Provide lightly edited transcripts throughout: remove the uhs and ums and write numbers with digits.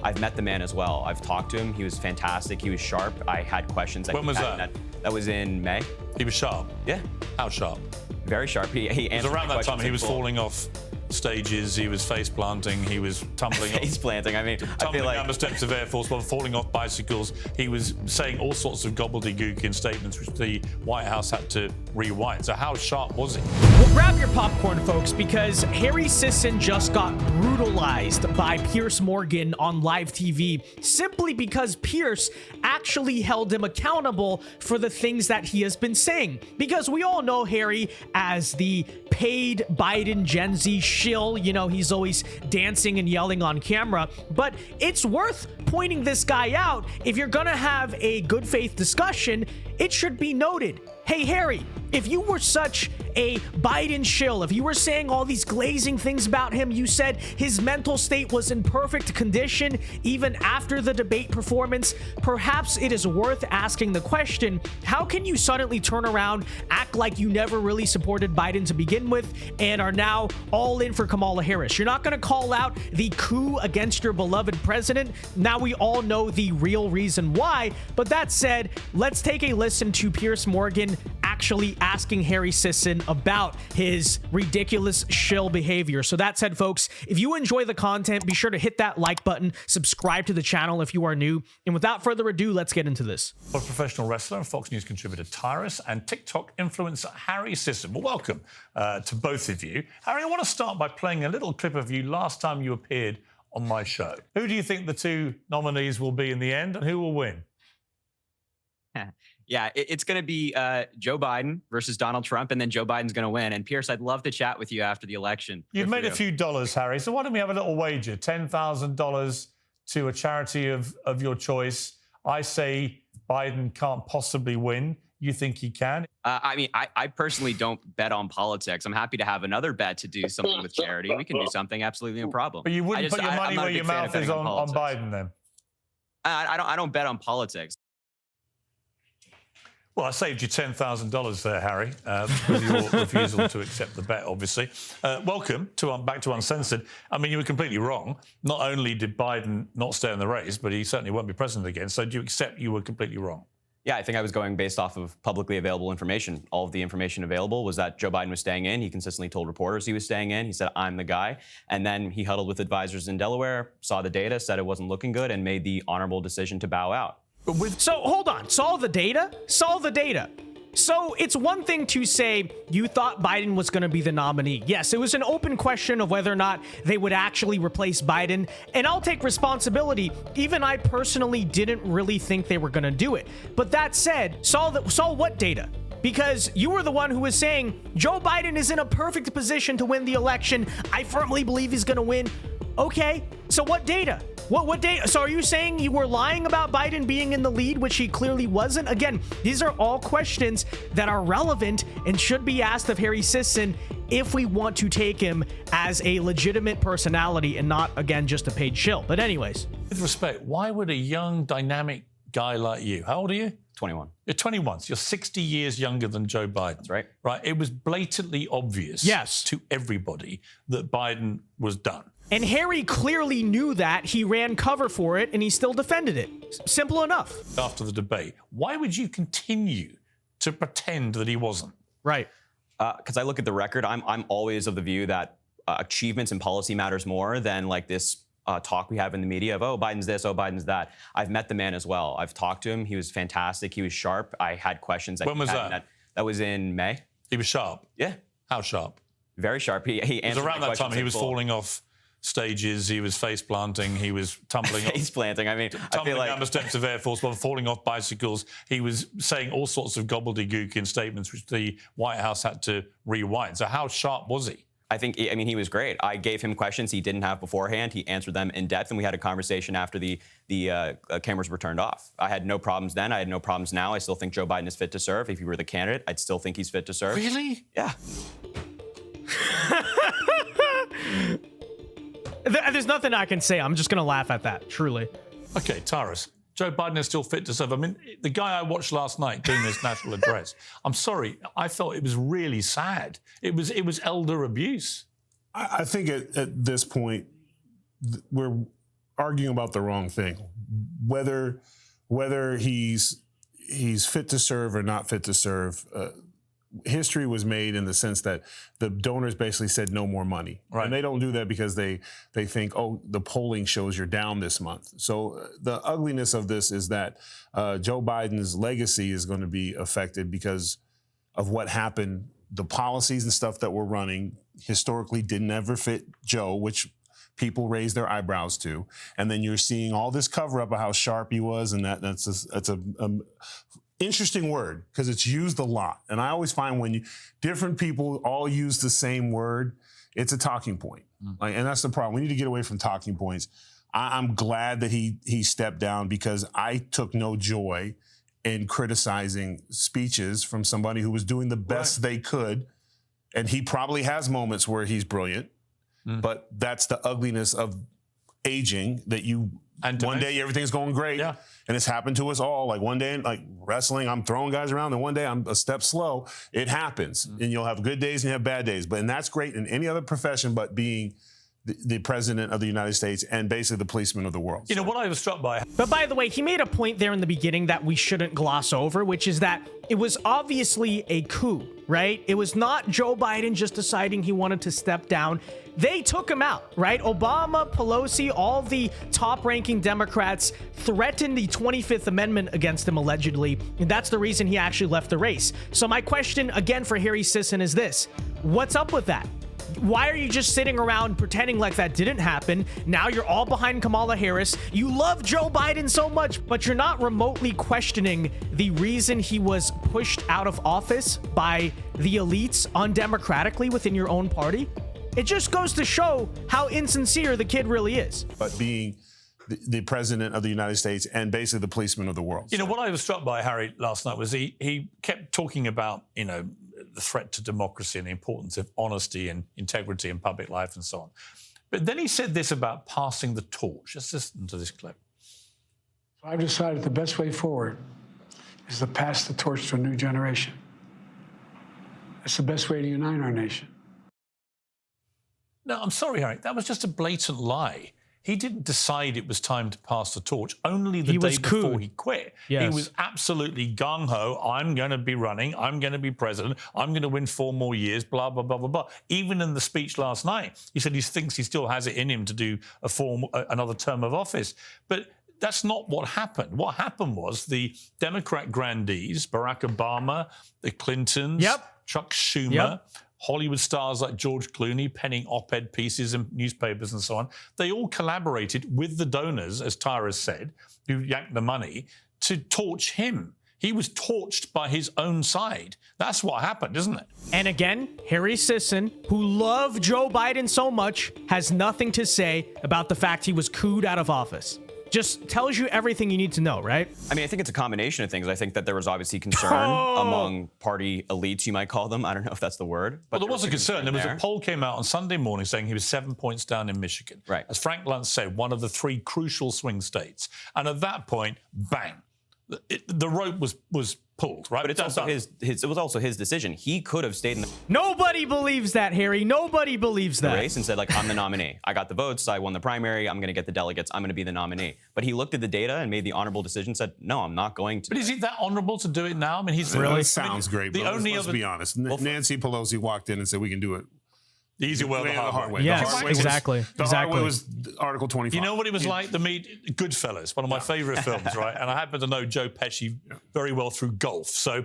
I've met the man as well. I've talked to him. He was fantastic. He was sharp. I had questions. When was that? That was in May. He was sharp? Yeah. How sharp? Very sharp. He answered it was around that time he was full. falling off stages, he was face planting, he was tumbling face planting. I mean, tumbling down the steps of Air Force One, falling off bicycles. He was saying all sorts of gobbledygook in statements which the White House had to rewind. So how sharp was he? Well, grab your popcorn, folks, because Harry Sisson just got brutalized by Piers Morgan on live TV simply because Piers actually held him accountable for the things that he has been saying. Because we all know Harry as the paid Biden Gen Z shill. You know, he's always dancing and yelling on camera. But it's worth pointing this guy out. If you're gonna have a good faith discussion, it should be noted. Hey, Harry, if you were such a Biden shill, if you were saying all these glazing things about him, you said his mental state was in perfect condition even after the debate performance, perhaps it is worth asking the question, how can you suddenly turn around, act like you never really supported Biden to begin with, and are now all in for Kamala Harris? You're not going to call out the coup against your beloved president. Now we all know the real reason why, but that said, let's take a listen to Piers Morgan actually asking Harry Sisson about his ridiculous shill behavior. So that said, folks, if you enjoy the content, be sure to hit that like button, subscribe to the channel if you are new, and without further ado, let's get into this. A professional wrestler and Fox News contributor Tyrus and TikTok influencer Harry Sisson. Well, welcome to both of you. Harry, I want to start by playing a little clip of you last time you appeared on my show. Who do you think the two nominees will be in the end, and who will win? Yeah, it's going to be Joe Biden versus Donald Trump, and then Joe Biden's going to win. And Pierce, I'd love to chat with you after the election. You've made a few dollars, Harry, so why don't we have a little wager? $10,000 to a charity of your choice. I say Biden can't possibly win. You think he can? I mean, I personally don't bet on politics. I'm happy to have another bet to do something with charity. We can do something, absolutely no problem. But you wouldn't put your money where your mouth is on Biden, then? I don't bet on politics. Well, I saved you $10,000 there, Harry, with your refusal to accept the bet, obviously. Welcome to back to Uncensored. I mean, you were completely wrong. Not only did Biden not stay in the race, but he certainly won't be president again. So do you accept you were completely wrong? Yeah, I think I was going based off of publicly available information. All of the information available was that Joe Biden was staying in. He consistently told reporters he was staying in. He said, I'm the guy. And then he huddled with advisors in Delaware, saw the data, said it wasn't looking good, and made the honorable decision to bow out. So hold on, saw the data? So it's one thing to say you thought Biden was going to be the nominee. Yes, it was an open question of whether or not they would actually replace Biden. And I'll take responsibility. Even I personally didn't really think they were going to do it. But that said, saw what data? Because you were the one who was saying Joe Biden is in a perfect position to win the election. I firmly believe he's going to win. Okay, so what data? What data? So are you saying you were lying about Biden being in the lead, which he clearly wasn't? Again, these are all questions that are relevant and should be asked of Harry Sisson if we want to take him as a legitimate personality and not, again, just a paid shill. But anyways. With respect, why would a young, dynamic guy like you, how old are you? 21. You're 21, so you're 60 years younger than Joe Biden. That's right. Right, it was blatantly obvious to everybody that Biden was done. And Harry clearly knew that. He ran cover for it, and he still defended it. Simple enough. After the debate, why would you continue to pretend that he wasn't? Right. Because I look at the record, I'm always of the view that achievements and policy matters more than like this talk we have in the media of, oh, Biden's this, oh, Biden's that. I've met the man as well. I've talked to him. He was fantastic. He was sharp. I had questions. When was that? That was in May. He was sharp? Yeah. How sharp? Very sharp. He answered it was around that time he was full. Falling off stages, he was face planting, he was tumbling face planting. I mean, tumbling down the steps of Air Force One, falling off bicycles. He was saying all sorts of gobbledygook in statements which the White House had to rewind. So how sharp was he? I mean, he was great. I gave him questions he didn't have beforehand. He answered them in depth, and we had a conversation after the cameras were turned off. I had no problems then. I had no problems now. I still think Joe Biden is fit to serve. If he were the candidate, I'd still think he's fit to serve. Really? Yeah. There's nothing I can say. I'm just going to laugh at that, truly. Okay, Tyrus, Joe Biden is still fit to serve. I mean, the guy I watched last night doing this national address, I'm sorry, I felt it was really sad. It was elder abuse. I think at this point, arguing about the wrong thing. Whether he's fit to serve or not fit to serve, history was made in the sense that the donors basically said no more money. Right. And they don't do that because they think, oh, the polling shows you're down this month. So the ugliness of this is that Joe Biden's legacy is going to be affected because of what happened. The policies and stuff that we're running historically didn't ever fit Joe, which people raise their eyebrows to. And then you're seeing all this cover up of how sharp he was, and that's a interesting word because it's used a lot. And I always find when different people all use the same word, it's a talking point. And that's the problem. We need to get away from talking points. I'm glad that he stepped down because I took no joy in criticizing speeches from somebody who was doing the best they could. And he probably has moments where he's brilliant, but that's the ugliness of aging that one day everything's going great. Yeah. And it's happened to us all. Like one day, like wrestling, I'm throwing guys around, and one day I'm a step slow. It happens. And you'll have good days and you have bad days. And that's great in any other profession but being the president of the United States and basically the policeman of the world. You know, what I was struck by... But by the way, he made a point there in the beginning that we shouldn't gloss over, which is that it was obviously a coup, right? It was not Joe Biden just deciding he wanted to step down. They took him out, right? Obama, Pelosi, all the top-ranking Democrats threatened the 25th Amendment against him, allegedly, and that's the reason he actually left the race. So my question, again, for Harry Sisson is this. What's up with that? Why are you just sitting around pretending like that didn't happen? Now you're all behind Kamala Harris. You love Joe Biden so much, but you're not remotely questioning the reason he was pushed out of office by the elites undemocratically within your own party. It just goes to show how insincere the kid really is. But being the president of the United States and basically the policeman of the world. You know, what I was struck by, Harry, last night was he kept talking about, you know, the threat to democracy and the importance of honesty and integrity in public life and so on. But then he said this about passing the torch. Let's listen to this clip. I've decided the best way forward is to pass the torch to a new generation. It's the best way to unite our nation. No, I'm sorry, Harry. That was just a blatant lie. He didn't decide it was time to pass the torch. Only the day before he quit. Yes. He was absolutely gung-ho. I'm going to be running. I'm going to be president. I'm going to win 4 more years, blah, blah, blah, blah, blah. Even in the speech last night, he said he thinks he still has it in him to do another term of office. But that's not what happened. What happened was the Democrat grandees, Barack Obama, the Clintons, Chuck Schumer, Hollywood stars like George Clooney penning op-ed pieces in newspapers and so on, they all collaborated with the donors, as Tyra said, who yanked the money, to torch him. He was torched by his own side. That's what happened, isn't it? And again, Harry Sisson, who loved Joe Biden so much, has nothing to say about the fact he was cooed out of office. Just tells you everything you need to know, right? I mean, I think it's a combination of things. I think that there was obviously concern among party elites, you might call them. I don't know if that's the word. But Well, there was a concern. There was a poll came out on Sunday morning saying he was 7 points down in Michigan. Right. As Frank Luntz said, one of the 3 crucial swing states. And at that point, bang, the rope was pulled, right? But it's also it was also his decision. He could have stayed in the Nobody believes that, Harry. Nobody believes that. race and said, like, I'm the nominee. I got the votes. I won the primary. I'm going to get the delegates. I'm going to be the nominee. But he looked at the data and made the honorable decision, said, no, I'm not going to. But is he that honourable to do it now? I mean, he's Really sounds great, the but only let's other be honest. Nancy Pelosi walked in and said, we can do it. the easy way or the hard way. Yes, The hard way exactly. The hard way was Article 25. You know what it was like? Goodfellas, one of my favourite films, right? And I happen to know Joe Pesci very well through golf. So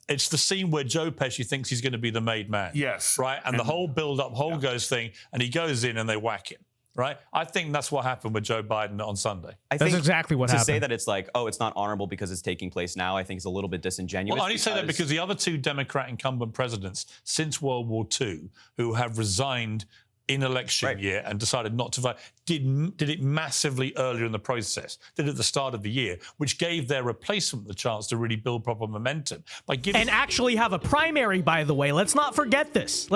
it's the scene where Joe Pesci thinks he's going to be the made man. Yes. Right? And the whole build-up, goes thing, and he goes in and they whack him. Right? I think that's what happened with Joe Biden on Sunday. That's exactly what happened. To say that it's like, oh, it's not honorable because it's taking place now, I think is a little bit disingenuous. Well, I only say that because the other 2 Democrat incumbent presidents since World War II who have resigned in election year and decided not to vote did it massively earlier in the process, did it at the start of the year, which gave their replacement the chance to really build proper momentum. And actually have a primary, by the way. Let's not forget this.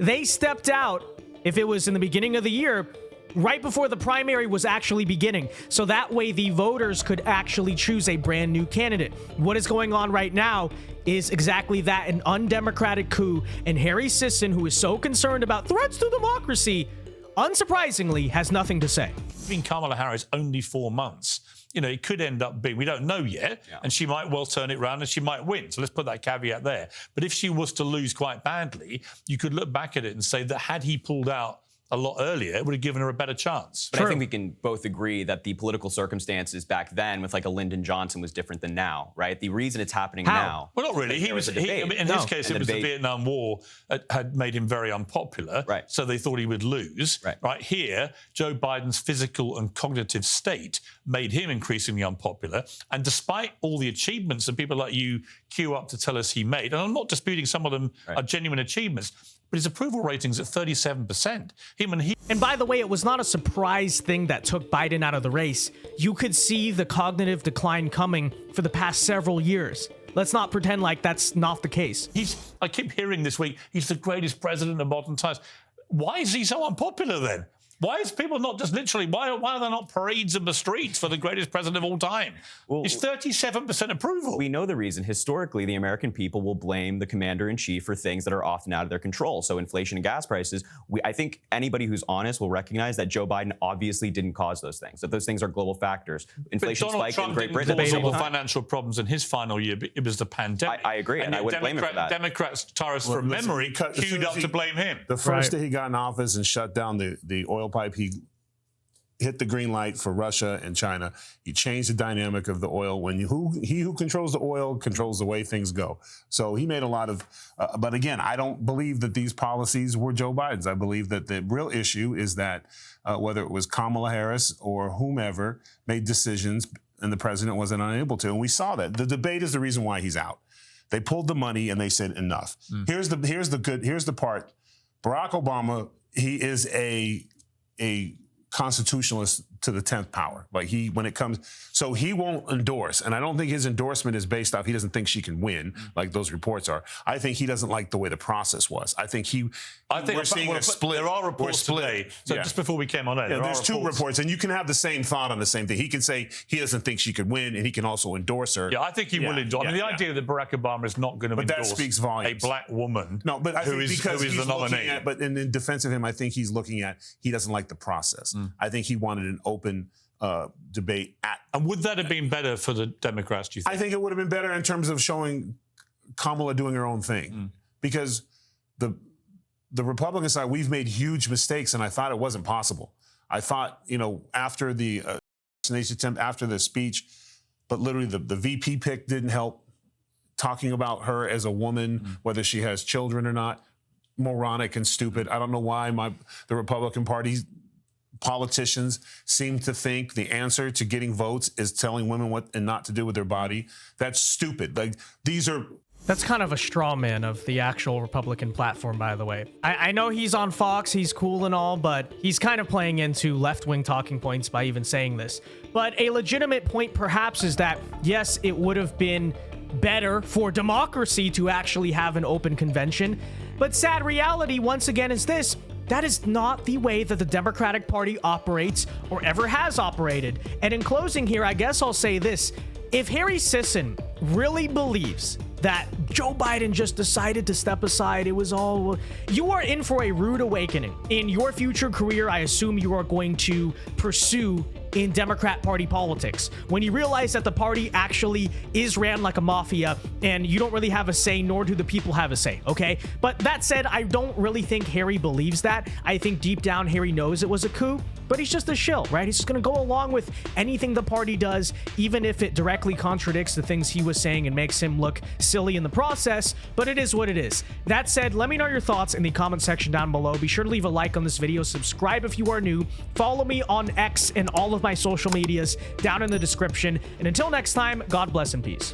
They stepped out, if it was in the beginning of the year, right before the primary was actually beginning. So that way the voters could actually choose a brand new candidate. What is going on right now is exactly that, an undemocratic coup. And Harry Sisson, who is so concerned about threats to democracy, unsurprisingly, has nothing to say. Being Kamala Harris only 4 months, you know, it could end up being, we don't know yet, and she might well turn it around and she might win. So let's put that caveat there. But if she was to lose quite badly, you could look back at it and say that had he pulled out a lot earlier, it would have given her a better chance. But I think we can both agree that the political circumstances back then with like a Lyndon Johnson was different than now, right? The reason it's happening now. Well, not really. In his case, it was the Vietnam War had made him very unpopular. Right. So they thought he would lose. Right. Here, Joe Biden's physical and cognitive state made him increasingly unpopular. And despite all the achievements that people like you queue up to tell us he made, and I'm not disputing some of them are genuine achievements, but his approval rating's at 37%. And by the way, it was not a surprise thing that took Biden out of the race. You could see the cognitive decline coming for the past several years. Let's not pretend like that's not the case. I keep hearing this week, he's the greatest president of modern times. Why is he so unpopular then? Why is people not just literally, why are there not parades in the streets for the greatest president of all time? Well, it's 37% approval. We know the reason. Historically, the American people will blame the commander-in-chief for things that are often out of their control. So inflation and gas prices, I think anybody who's honest will recognize that Joe Biden obviously didn't cause those things, that those things are global factors. Inflation spiked in Great Britain. But Donald Trump didn't cause financial problems in his final year. It was the pandemic. I agree, and I wouldn't blame him for that. Democrats, Tyrus, from memory, queued up to blame him. The first day he got in office and shut down the oil pipe, he hit the green light for Russia and China. He changed the dynamic of the oil. When he who controls the oil controls the way things go. So he made a lot of, but again, I don't believe that these policies were Joe Biden's. I believe that the real issue is that whether it was Kamala Harris or whomever made decisions and the president wasn't unable to. And we saw that. The debate is the reason why he's out. They pulled the money and they said enough. Here's the part. Barack Obama, he is a constitutionalist to the 10th power. Like so he won't endorse. And I don't think his endorsement is based off, he doesn't think she can win like those reports are. I think he doesn't like the way the process was. I think we're seeing a split. There are reports today. So just before we came on air, there's two reports, and you can have the same thought on the same thing. He can say he doesn't think she could win, and he can also endorse her. Yeah, I think he will endorse. I mean, the idea that Barack Obama is not going to endorse that speaks volumes. A black woman but I think who is the nominee. But in defense of him, I think he's looking at, he doesn't like the process. I think he wanted an open debate. And would that have been better for the Democrats, do you think? I think it would have been better in terms of showing Kamala doing her own thing. Because the Republican side, we've made huge mistakes, and I thought it wasn't possible. I thought, after the assassination attempt, after the speech, but literally the VP pick didn't help. Talking about her as a woman, whether she has children or not, moronic and stupid. I don't know why the Republican Party politicians seem to think the answer to getting votes is telling women what and not to do with their body. That's stupid. Like, That's kind of a straw man of the actual Republican platform, by the way. I know he's on Fox, he's cool and all, but he's kind of playing into left-wing talking points by even saying this. But a legitimate point perhaps is that, yes, it would have been better for democracy to actually have an open convention. But sad reality, once again, is this. That is not the way that the Democratic Party operates or ever has operated. And in closing here, I guess I'll say this. If Harry Sisson really believes that Joe Biden just decided to step aside, it was all... You are in for a rude awakening. In your future career, I assume you are going to pursue in Democrat Party politics. When you realize that the party actually is ran like a mafia and you don't really have a say, nor do the people have a say, okay? But that said, I don't really think Harry believes that. I think deep down, Harry knows it was a coup, but he's just a shill, right? He's just gonna go along with anything the party does, even if it directly contradicts the things he was saying and makes him look silly in the process, but it is what it is. That said, let me know your thoughts in the comment section down below. Be sure to leave a like on this video, subscribe if you are new, follow me on X and all of my social medias down in the description. And until next time, God bless and peace.